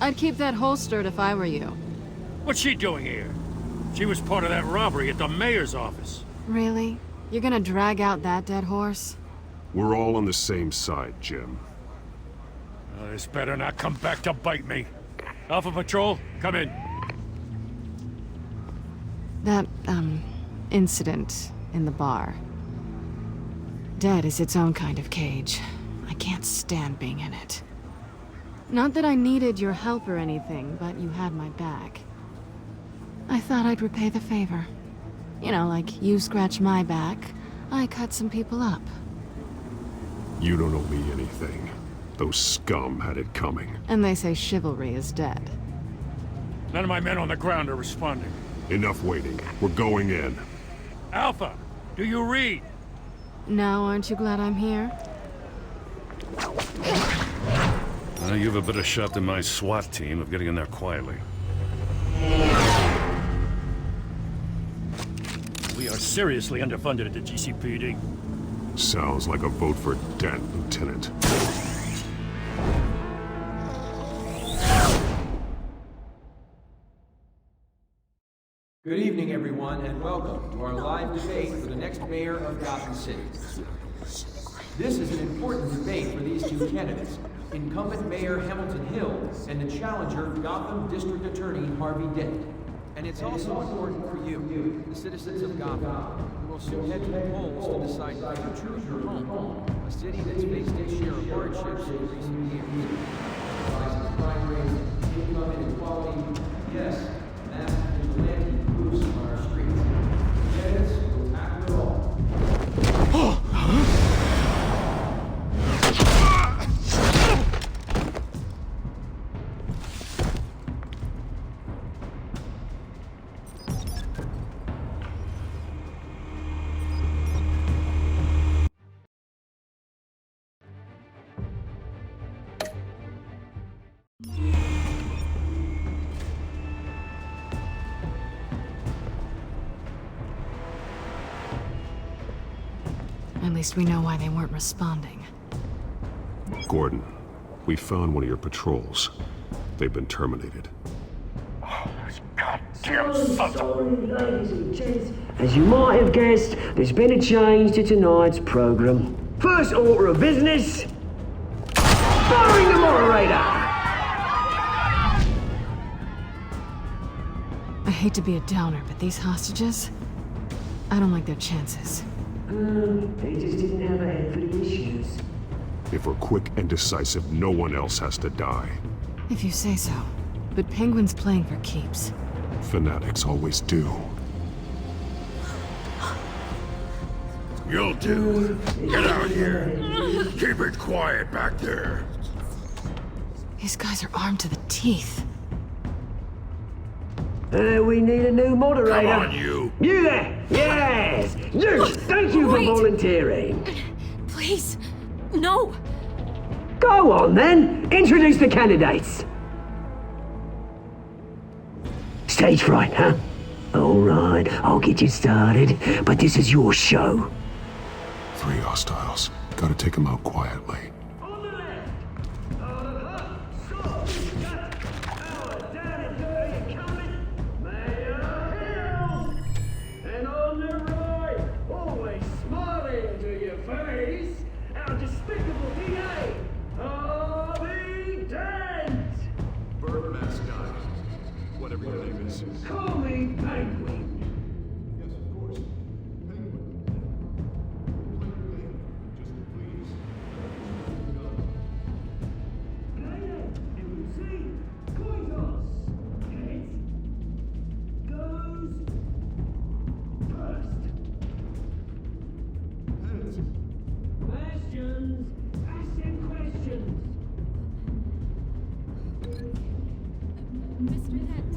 I'd keep that holstered if I were you. What's she doing here? She was part of that robbery at the mayor's office. Really? You're gonna drag out that dead horse? We're all on the same side, Jim. This better not come back to bite me. Alpha Patrol, come in. That, incident in the bar. Dead is its own kind of cage. I can't stand being in it. Not that I needed your help or anything, but you had my back. I thought I'd repay the favor. You know, like you scratch my back, I cut some people up. You don't owe me anything. Those scum had it coming. And they say chivalry is dead. None of my men on the ground are responding. Enough waiting. We're going in. Alpha, do you read? Now aren't you glad I'm here? You have a better shot than my SWAT team of getting in there quietly. We are seriously underfunded at the GCPD. Sounds like a vote for Dent, Lieutenant. Good evening, everyone, and welcome to our live debate for the next mayor of Gotham City. This is an important debate for these two candidates, incumbent Mayor Hamilton Hill and the challenger Gotham District Attorney Harvey Dent. And it's also important for you, the citizens of Gotham, who will soon head to the polls to decide who to choose your home, a city that's faced its share of hardships in recent years. Rising crime rates, income inequality, yes, mass vigilante groups on our streets. Candidates will tackle it all. At least we know why they weren't responding. Gordon, we found one of your patrols. They've been terminated. Ladies and gents, as you might have guessed, there's been a change to tonight's program. First order of business, firing the moderator! I hate to be a downer, but these hostages, I don't like their chances. They just didn't have a head for the issues. If we're quick and decisive, no one else has to die. If you say so. But Penguin's playing for keeps. Fanatics always do. You'll do. Get out here. Keep it quiet back there. These guys are armed to the teeth. We need a new moderator. Come on, you. You there! Yes! You! Thank you for volunteering. Please, no! Go on then! Introduce the candidates. Stage fright, huh? Alright, I'll get you started, but this is your show. 3 hostiles. Gotta take them out quietly. Whatever your name is. Call me Penguin. Yes, of course. Penguin. Play your game. Just please. MC, Coitos. Heads. Goes. First. Heads. Questions. Ask them questions. Mr. Dent,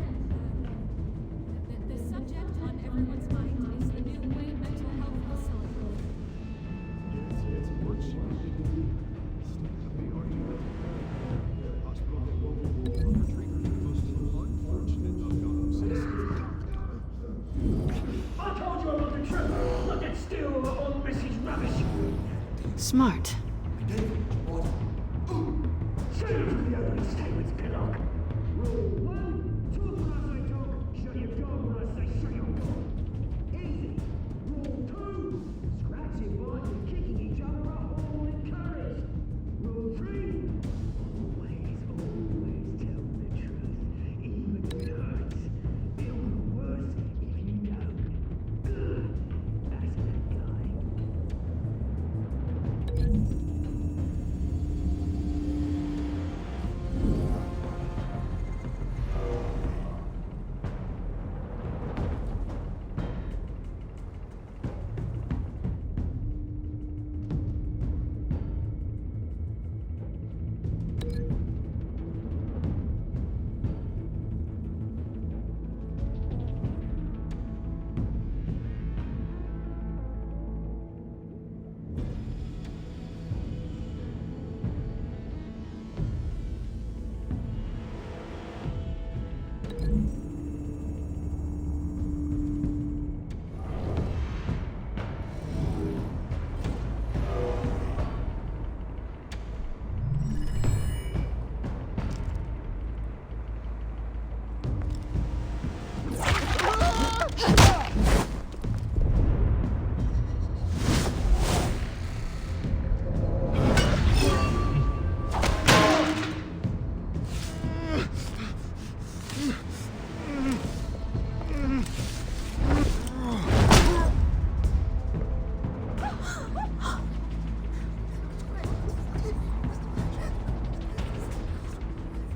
the subject Smart.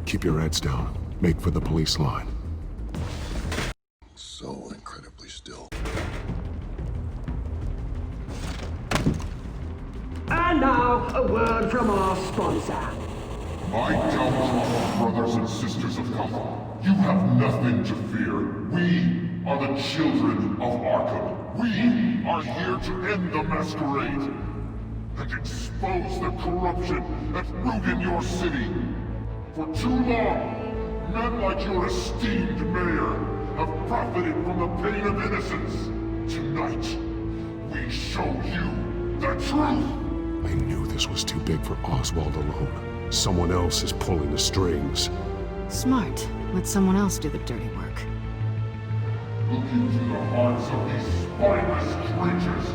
Keep your heads down. Make for the police line. So incredibly still. And now, a word from our sponsor. My downtrodden brothers and sisters of Gotham, you have nothing to fear. We are the children of Arkham. We are here to end the masquerade and expose the corruption that ruin your city. For too long, men like your esteemed mayor have profited from the pain of innocence. Tonight, we show you the truth! I knew this was too big for Oswald alone. Someone else is pulling the strings. Smart. Let someone else do the dirty work. Look into the hearts of these spineless creatures,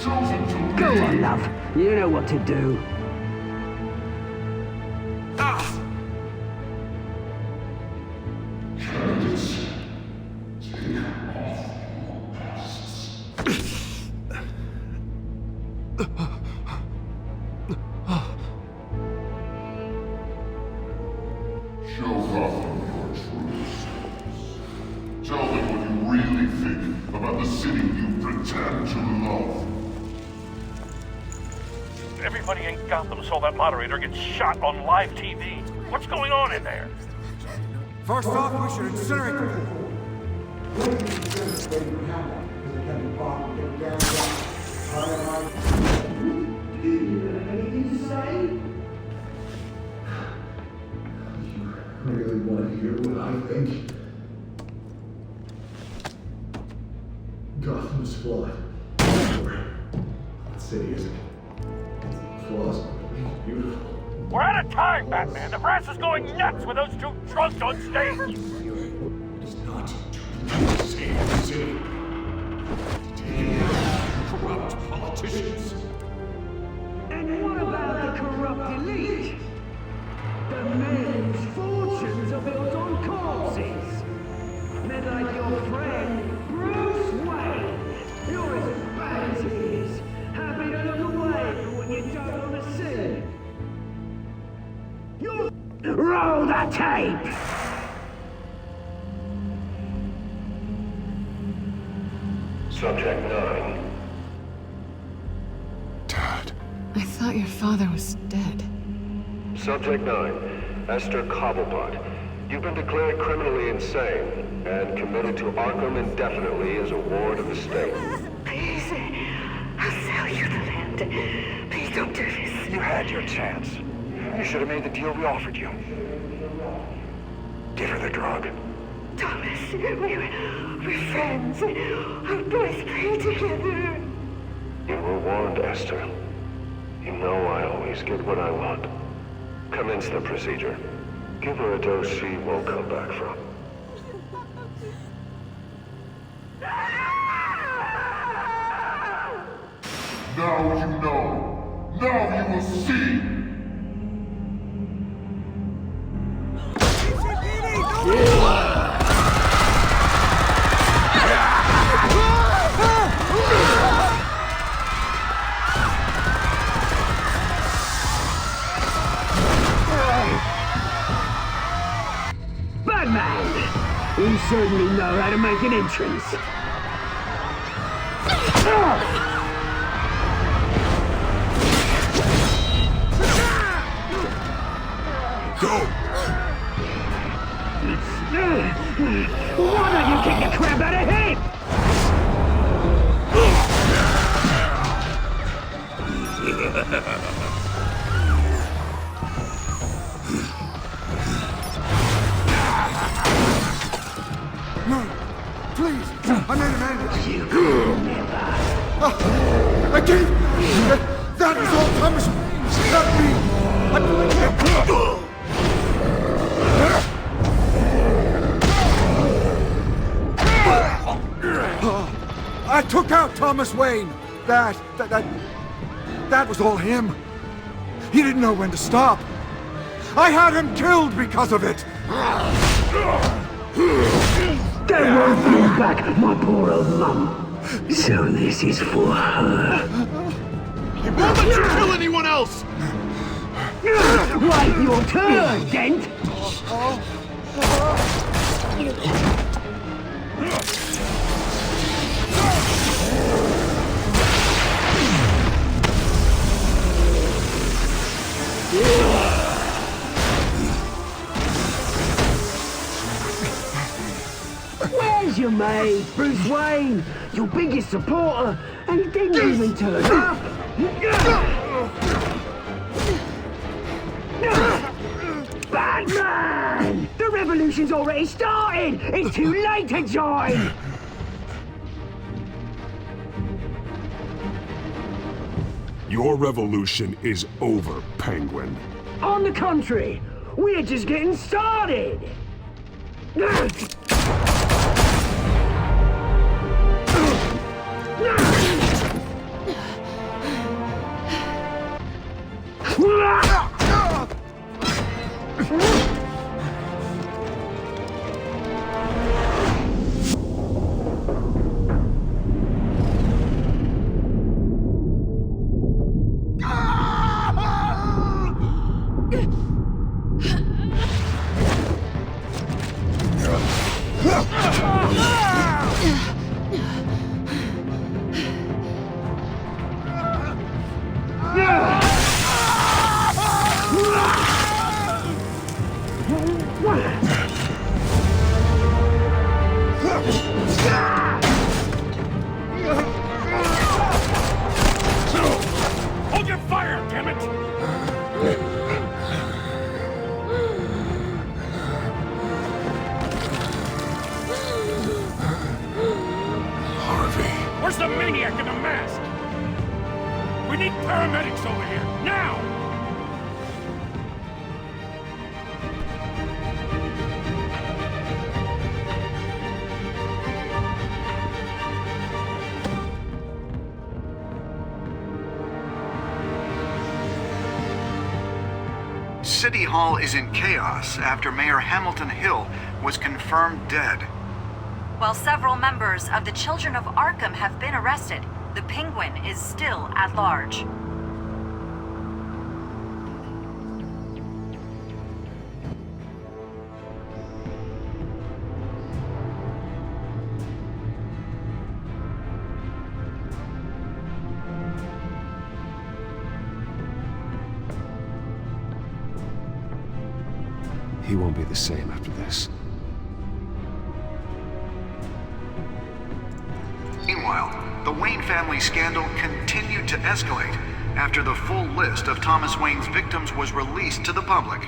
chosen to lead. Go on, love. You know what to do. Candidates, take off your masks. Show Gotham your true selves. Tell them what you really think about the city you pretend to love. Everybody in Gotham saw that moderator get shot on live TV. What's going on in there? First off, we should incinerate the pool. Anything to say? I really want to hear what I think. Gotham's flawed. That city isn't. Flaws, beautiful. We're out of time, Batman. The press is going nuts with those two drunks on stage. It's not to save the city. Taking out corrupt politicians. And what about the corrupt elite? The men whose fortunes are built on corpses. Men like your friend, Bruce Wayne. You're as bad as he is. Happy to look away when you don't want to see. Roll the tape! Subject 9. Dad. I thought your father was dead. Subject 9, Esther Cobblepot. You've been declared criminally insane and committed to Arkham indefinitely as a ward of the state. Please, I'll sell you the land. Please don't do this. You had your chance. You should have made the deal we offered you. Give her the drug. Thomas, we're friends. Our boys play together. You were warned, Esther. You know I always get what I want. Commence the procedure. Give her a dose she won't come back from. Now you know. Now you will see. Batman! You certainly know how to make an entrance. Go! Why don't you kick the crap out of him? No! Please! I made an ambush! You could never. I did! That was all Thomas! Not me! I took out Thomas Wayne! That was all him! He didn't know when to stop! I had him killed because of it! That won't bring back my poor old mum. So this is for her. He won't let you kill anyone else! Wait your turn, Dent! Where's your mate, Bruce Wayne? Your biggest supporter, and he didn't even turn up! Batman! The revolution's already started! It's too late to join! Your revolution is over, Penguin. On the contrary, we're just getting started! Hold your fire, damn it! Harvey. Where's the maniac in the mask? We need paramedics over here, now! City Hall is in chaos after Mayor Hamilton Hill was confirmed dead. While several members of the Children of Arkham have been arrested, the Penguin is still at large. He won't be the same after this. Meanwhile, the Wayne family scandal continued to escalate after the full list of Thomas Wayne's victims was released to the public.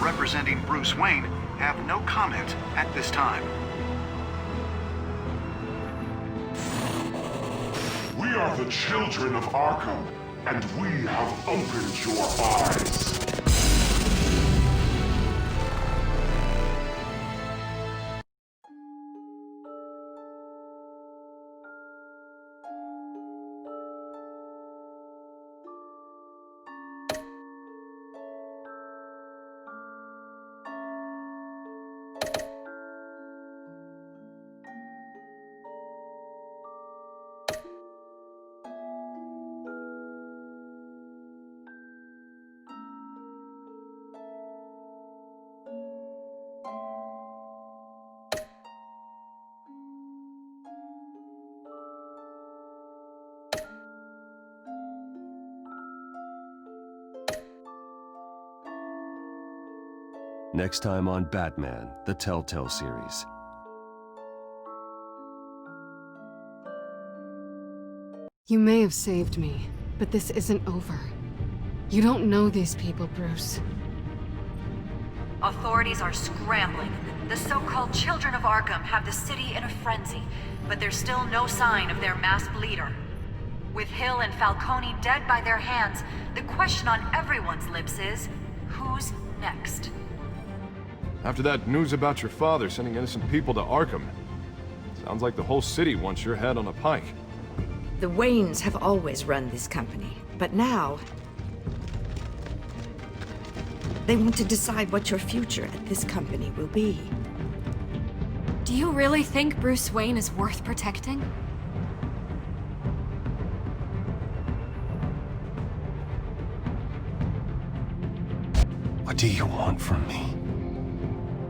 representing Bruce Wayne have no comment at this time. We are the children of Arkham, and we have opened your eyes. Next time on Batman, the Telltale series. You may have saved me, but this isn't over. You don't know these people, Bruce. Authorities are scrambling. The so-called Children of Arkham have the city in a frenzy, but there's still no sign of their masked leader. With Hill and Falcone dead by their hands, the question on everyone's lips is, who's next? After that news about your father sending innocent people to Arkham, sounds like the whole city wants your head on a pike. The Waynes have always run this company, but now they want to decide what your future at this company will be. Do you really think Bruce Wayne is worth protecting? What do you want from me?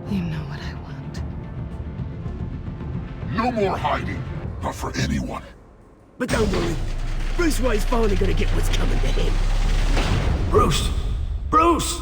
You know what I want. No more hiding, not for anyone. But don't worry, Bruce Wayne's finally gonna get what's coming to him. Bruce! Bruce!